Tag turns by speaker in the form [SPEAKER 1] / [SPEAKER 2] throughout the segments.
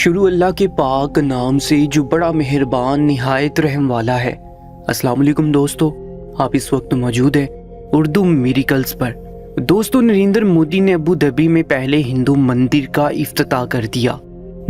[SPEAKER 1] शुरू अल्लाह के पाक नाम से जो बड़ा मेहरबान निहायत रहम वाला है। अस्सलाम वालेकुम दोस्तों, आप इस वक्त मौजूद हैं उर्दू मिरेकल्स पर। दोस्तों, नरेंद्र मोदी ने अबू धाबी में पहले हिंदू मंदिर का इफ्तिताह कर दिया।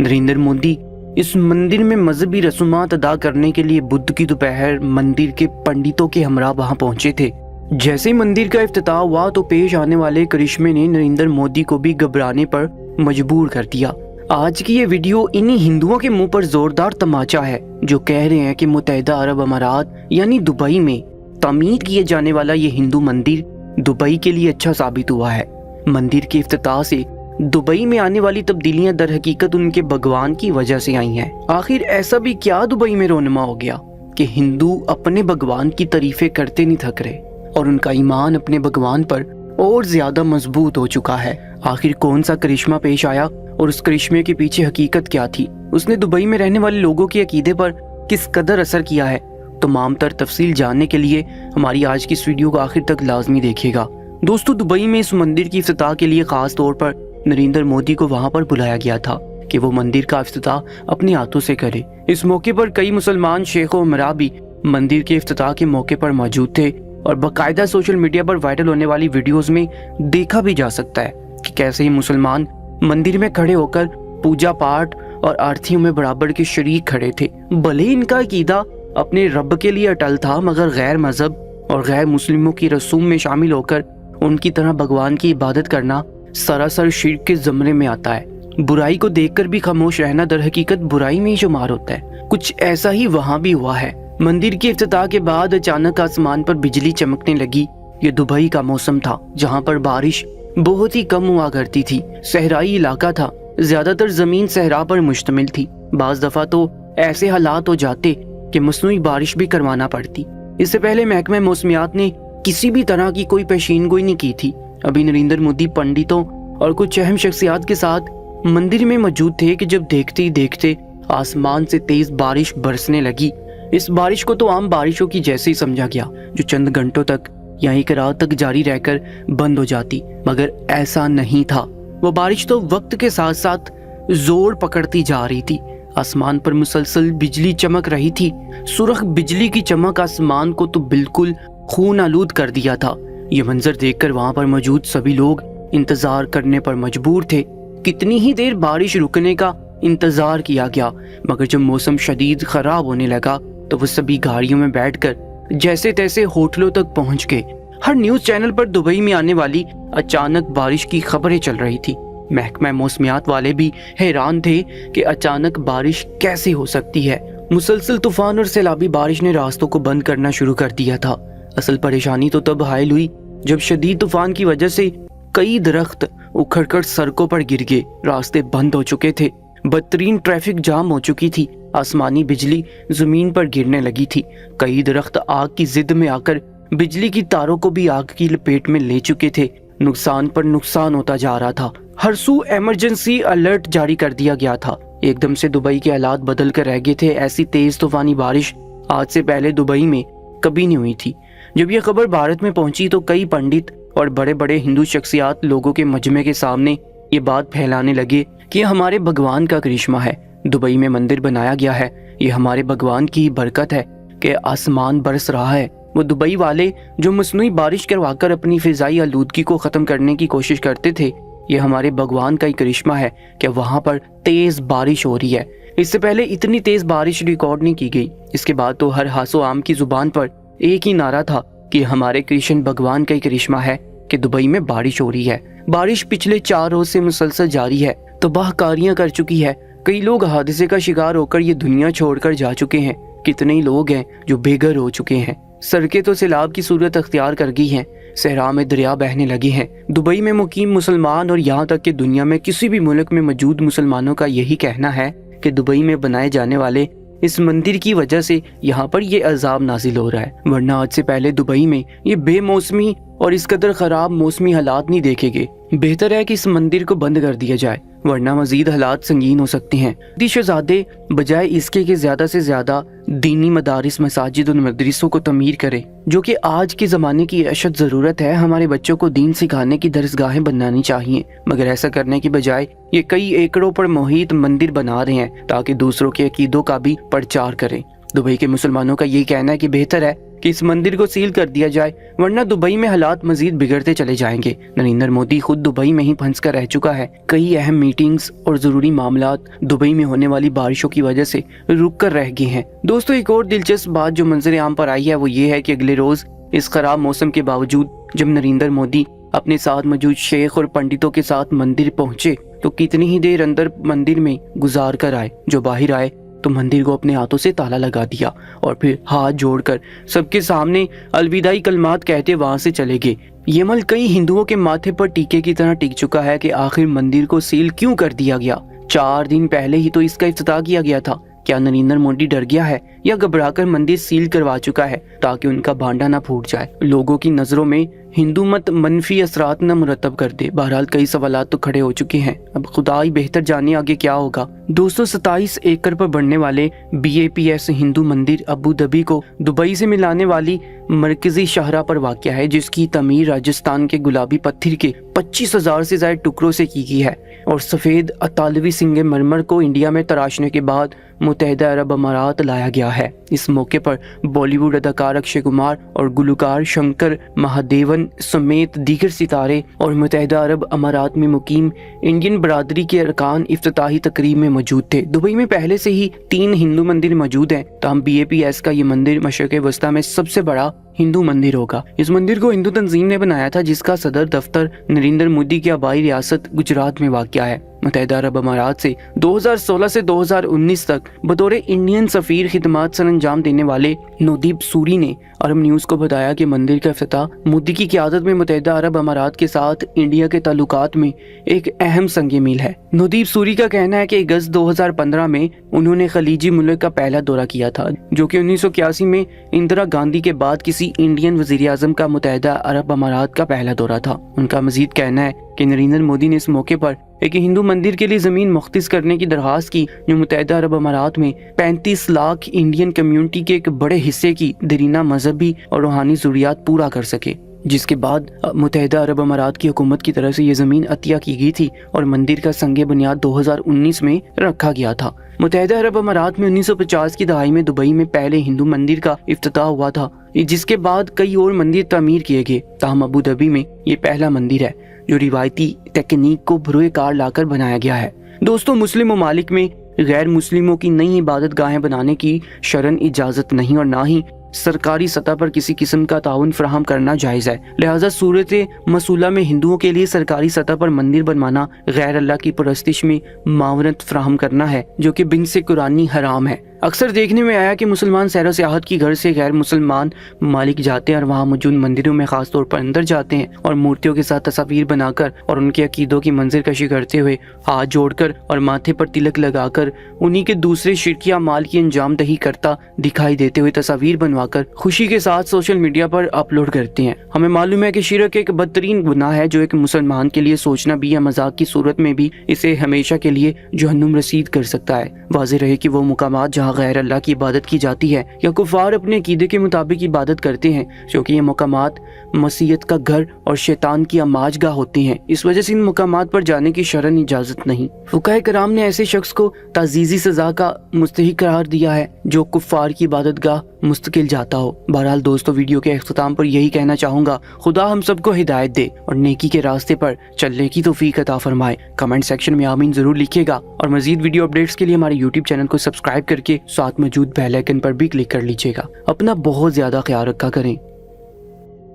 [SPEAKER 1] नरेंद्र मोदी इस मंदिर में मजहबी रसूमात अदा करने के लिए बुध की दोपहर मंदिर के पंडितों के हमरा वहां पहुंचे थे। जैसे ही मंदिर का इफ्तिताह हुआ तो पेश आने वाले करिश्मे ने नरेंद्र मोदी को भी घबराने पर मजबूर कर दिया। आज की ये वीडियो इन्हीं हिंदुओं के मुंह पर जोरदार तमाचा है जो कह रहे हैं कि मुत्तहिदा अरब अमारात यानी दुबई में तामीर किए जाने वाला ये हिंदू मंदिर दुबई के लिए अच्छा साबित हुआ है। मंदिर के इफ्तिताह से दुबई में आने वाली तब्दीलियां दर हकीकत उनके भगवान की वजह से आई हैं। आखिर ऐसा भी क्या दुबई में रोनमा हो गया कि हिंदू अपने भगवान की तारीफें करते नहीं थक रहे और उनका ईमान अपने भगवान पर और ज्यादा मजबूत हो चुका है। आखिर कौन सा करिश्मा पेश आया और उस करिश्मे के पीछे हकीकत क्या थी? उसने दुबई में रहने वाले लोगों के अकीदे पर किस कदर असर किया है? तमाम तर तफसील जानने के लिए हमारी आज की इस वीडियो को आखिर तक लाजमी देखिएगा। दोस्तों, दुबई में इस मंदिर की इफ्तिताह के लिए खास तौर पर नरेंद्र मोदी को वहां पर बुलाया गया था कि वो मंदिर का इफ्तिताह अपने हाथों से करे। इस मौके पर कई मुसलमान शेख व उमरा भी मंदिर के इफ्तिताह के मौके पर मौजूद थे और बाकायदा सोशल मीडिया पर वायरल होने वाली वीडियोस में देखा भी जा सकता है कि कैसे ही मुसलमान मंदिर में खड़े होकर पूजा पाठ और आरतियों में बराबर के शरीक खड़े थे। भले इनका अकीदा अपने रब के लिए अटल था, मगर गैर मजहब और गैर मुस्लिमों की रसूम में शामिल होकर उनकी तरह भगवान की इबादत करना सरासर शिर्क के ज़मरे में आता है। बुराई को देखकर भी खामोश रहना दर हकीकत बुराई में ही शुमार होता है। कुछ ऐसा ही वहाँ भी हुआ है। मंदिर के इफ्तिताह के बाद अचानक आसमान पर बिजली चमकने लगी। ये दुबई का मौसम था जहाँ पर बारिश बहुत ही कम हुआ करती थी। सहराई इलाका था, ज्यादातर जमीन सहरा पर मुश्तमिल थी। बाज दफा तो ऐसे हालात हो जाते कि मसनूई बारिश भी करवाना पड़ती। इससे पहले महकमा मौसमियात ने किसी भी तरह की कोई पेशीनगोई नहीं की थी। अभी नरेंद्र मोदी पंडितों और कुछ अहम शख्सियात के साथ मंदिर में मौजूद थे कि जब देखते ही देखते आसमान से तेज बारिश बरसने लगी। इस बारिश को तो आम बारिशों की जैसे ही समझा गया जो चंद घंटों तक या एक रात तक जारी रहकर बंद हो जाती, मगर ऐसा नहीं था। वो बारिश तो वक्त के साथ साथ जोर पकड़ती जा रही थी। आसमान पर मुसलसल बिजली चमक रही थी। सुर्ख बिजली की चमक आसमान को तो बिल्कुल खून आलूद कर दिया था। ये मंजर देखकर वहां पर मौजूद सभी लोग इंतजार करने पर मजबूर थे। कितनी ही देर बारिश रुकने का इंतजार किया गया, मगर जब मौसम शदीद खराब होने लगा तो वो सभी गाड़ियों में बैठकर जैसे तैसे होटलों तक पहुंच गए। हर न्यूज चैनल पर दुबई में आने वाली अचानक बारिश की खबरें चल रही थी। महकमा मौसमियात वाले भी हैरान थे कि अचानक बारिश कैसे हो सकती है। मुसलसल तूफान और सैलाबी बारिश ने रास्तों को बंद करना शुरू कर दिया था। असल परेशानी तो तब हायल हुई जब शदीद तूफान की वजह से कई दरख्त उखड़कर सड़कों पर गिर गए। रास्ते बंद हो चुके थे, बदतरीन ट्रैफिक जाम हो चुकी थी, आसमानी बिजली जमीन पर गिरने लगी थी। कई दरख्त आग की जिद में आकर बिजली की तारों को भी आग की लपेट में ले चुके थे। नुकसान पर नुकसान होता जा रहा था। हर सू इमरजेंसी अलर्ट जारी कर दिया गया था। एकदम से दुबई के हालात बदल कर रह गए थे। ऐसी तेज तूफानी बारिश आज से पहले दुबई में कभी नहीं हुई थी। जब यह खबर भारत में पहुंची तो कई पंडित और बड़े बड़े हिंदू शख्सियात लोगों के मजमे के सामने ये बात फैलाने लगे कि हमारे भगवान का करिश्मा है, दुबई में मंदिर बनाया गया है, ये हमारे भगवान की बरकत है कि आसमान बरस रहा है। वो दुबई वाले जो मसनूई बारिश करवाकर अपनी फिजाई आलूदगी को खत्म करने की कोशिश करते थे, ये हमारे भगवान का ही करिश्मा है कि वहाँ पर तेज बारिश हो रही है। इससे पहले इतनी तेज बारिश रिकॉर्ड नहीं की गई। इसके बाद तो हर हासो आम की जुबान पर एक ही नारा था कि हमारे कृष्ण भगवान का ही करिश्मा है कि दुबई में बारिश हो रही है। बारिश पिछले 4 रोज से मुसलसल जारी है, तबाहकारियां कर चुकी है। कई लोग हादसे का शिकार होकर ये दुनिया छोड़कर जा चुके हैं। कितने ही लोग हैं जो बेघर हो चुके हैं। सड़कें तो सैलाब की सूरत अख्तियार कर गई हैं। सहरा में दरिया बहने लगे हैं। दुबई में मुकीम मुसलमान और यहाँ तक कि दुनिया में किसी भी मुल्क में मौजूद मुसलमानों का यही कहना है कि दुबई में बनाए जाने वाले इस मंदिर की वजह से यहाँ पर ये अजाब नाजिल हो रहा है। वरना आज से पहले दुबई में ये बेमौसमी और इस कदर खराब मौसमी हालात नहीं देखे गए। बेहतर है कि इस मंदिर को बंद कर दिया जाए, वरना मजीद हालात संगीन हो सकते हैं। सऊदी शहजादे बजाय इसके कि ज्यादा से ज्यादा दीनी मदारिस, मसाजिद और मदरसों को तमीर करें, जो कि आज के ज़माने की अशद ज़रूरत है। हमारे बच्चों को दीन सिखाने की दरसगाहें बनानी चाहिए, मगर ऐसा करने की बजाय ये कई एकड़ों पर मोहित मंदिर बना रहे हैं ताकि दूसरों के अकीदों का भी प्रचार करें। दुबई के मुसलमानों का ये कहना है कि बेहतर है कि इस मंदिर को सील कर दिया जाए, वरना दुबई में हालात मजीद बिगड़ते चले जाएंगे। नरेंद्र मोदी खुद दुबई में ही फंस कर रह चुका है। कई अहम मीटिंग्स और जरूरी मामलात दुबई में होने वाली बारिशों की वजह से रुक कर रह गए हैं। दोस्तों, एक और दिलचस्प बात जो मंजर आम पर आई है वो ये है कि अगले रोज इस खराब मौसम के बावजूद जब नरेंद्र मोदी अपने साथ मौजूद शेख और पंडितों के साथ मंदिर पहुंचे तो कितनी ही देर अंदर मंदिर में गुजार कर आए। जो बाहर आए तो मंदिर को अपने हाथों से ताला लगा दिया और फिर हाथ जोड़कर सबके सामने अलविदाई कलमात कहते वहां से चले गए। ये अमल कई हिंदुओं के माथे पर टीके की तरह टिक चुका है कि आखिर मंदिर को सील क्यों कर दिया गया। 4 दिन पहले ही तो इसका इफ्तिताह किया गया था। क्या नरेंद्र मोदी डर गया है या घबराकर मंदिर सील करवा चुका है ताकि उनका भांडा ना फूट जाए, लोगों की नजरों में हिंदू मत मनफी असरात न मुरतब कर दे। बहरहाल कई सवालात तो खड़े हो चुके हैं, अब खुदा ही बेहतर जाने आगे क्या होगा। 227 एकड़ पर बनने वाले BAPS हिंदू मंदिर अबू धाबी को दुबई से मिलाने वाली मरकजी शाहरा पर वाक़या है, जिसकी तमीर राजस्थान के गुलाबी पत्थर के 25,000 से ज्यादा टुकड़ों से की गई है और सफेद अतालवी संगमरमर को इंडिया में तराशने के बाद मुत्तहिदा अरब अमारात लाया गया है। इस मौके पर बॉलीवुड अदाकार अक्षय कुमार और गुलकार शंकर महादेवन समेत दीगर सितारे और मुत्तहिदा अरब अमारात में मुकीम इंडियन बरादरी के अरकान इफ्तिताही तकरीब में मौजूद थे। दुबई में पहले से ही 3 हिंदू मंदिर मौजूद हैं, तमाम BAPS का ये मंदिर मशरक़ वस्ता में सबसे बड़ा हिंदू मंदिर होगा। इस मंदिर को हिंदू तंजीम ने बनाया था, जिसका सदर दफ्तर नरेंद्र मोदी की आबाई रियासत गुजरात में वाक़या है। मुत्तहिदा अरब अमारात से 2016 से 2019 तक बतौर इंडियन सफीर खिदमात सरंजाम देने वाले नोदीप सूरी ने अरब न्यूज को बताया कि मंदिर का इफ्तिताह मोदी की क़यादत में मुत्तहिदा अरब अमारात के साथ इंडिया के ताल्लुकात में एक अहम संग मील है। नोदीप सूरी का कहना है कि अगस्त 2015 में उन्होंने खलीजी मुल्क का पहला दौरा किया था, जो कि 1981 में इंदिरा गांधी के बाद किसी इंडियन वजीर आजम का मुत्तहिदा अरब अमारात का पहला दौरा था। उनका मजीद कहना है कि नरेंद्र मोदी ने इस मौके पर एक हिंदू मंदिर के लिए जमीन मुख्तिस करने की दरखास्त की, जो मुत्तहिदा अरब अमारात में 35 लाख इंडियन कम्युनिटी के एक बड़े हिस्से की दरीना मजहबी और रूहानी ज़रूरियात पूरा कर सके। जिसके बाद मुत्तहिदा अरब अमारात की हुकूमत की तरफ से ये ज़मीन अतिया की गई थी और मंदिर का संगे बुनियाद 2019 में रखा गया था। मुत्तहिदा अरब अमारात में 1950 की दहाई में दुबई में पहले हिंदू मंदिर का इफ्तिताह हुआ था, जिसके बाद कई और मंदिर तामीर किए गए। ताहम अबू धाबी में ये पहला मंदिर है जो रिवायती तकनीक को बरूए कार लाकर बनाया गया है। दोस्तों, मुस्लिम ममालिक में गैर मुस्लिमों की नई इबादत गाहें बनाने की शरन इजाज़त नहीं और ना ही सरकारी सतह पर किसी किस्म का ताउन फराहम करना जायज़ है। लिहाजा सूरत मसूला में हिंदुओं के लिए सरकारी सतह पर मंदिर बनवाना गैर अल्लाह की परस्तिश में मावनत फराहम करना है, जो कि बिन से कुरानी हराम है। अक्सर देखने में आया कि मुसलमान सैर सियाहत की घर से गैर मुसलमान मालिक जाते हैं और वहाँ मौजूद मंदिरों में खास तौर पर अंदर जाते हैं और मूर्तियों के साथ तस्वीर बनाकर और उनके अकीदों की मंजिर कशी करते हुए हाथ जोड़कर और माथे पर तिलक लगाकर उन्हीं के दूसरे शिरकिया माल की अंजाम दही करता दिखाई देते हुए तस्वीर बनवाकर खुशी के साथ सोशल मीडिया पर अपलोड करते हैं। हमें मालूम है कि शिरक एक बदतरीन गुनाह है जो एक मुसलमान के लिए सोचना भी या मजाक की सूरत में भी इसे हमेशा के लिए जहन्नुम रसीद कर सकता है। वाज़ेह रहे कि वो मुकामात जहाँ गैर अल्लाह की इबादत की जाती है या कुफार अपने अकीदे के मुताबिक इबादत करते हैं, क्योंकि ये मुकामात मसीहत का घर और शैतान की अमाजगाह होते हैं। इस वजह से इन मुकामात पर जाने की शरन इजाजत नहीं। फुकाहे कराम ने ऐसे शख्स को ताजीज़ी सजा का मुस्तहिक करार दिया है जो कुफार की इबादत गाह मुस्तकिल जाता हो। बहरहाल दोस्तों, वीडियो के अख्ताम पर यही कहना चाहूंगा, खुदा हम सबको हिदायत दे और नेकी के रास्ते पर चलने की तौफीक अता फरमाए। कमेंट सेक्शन में आमीन जरूर लिखिएगा और मजीद वीडियो अपडेट्स के लिए हमारे यूट्यूब चैनल को सब्सक्राइब करके साथ मौजूद बेल आइकन पर भी क्लिक कर लीजिएगा। अपना बहुत ज्यादा ख्याल रखा करें।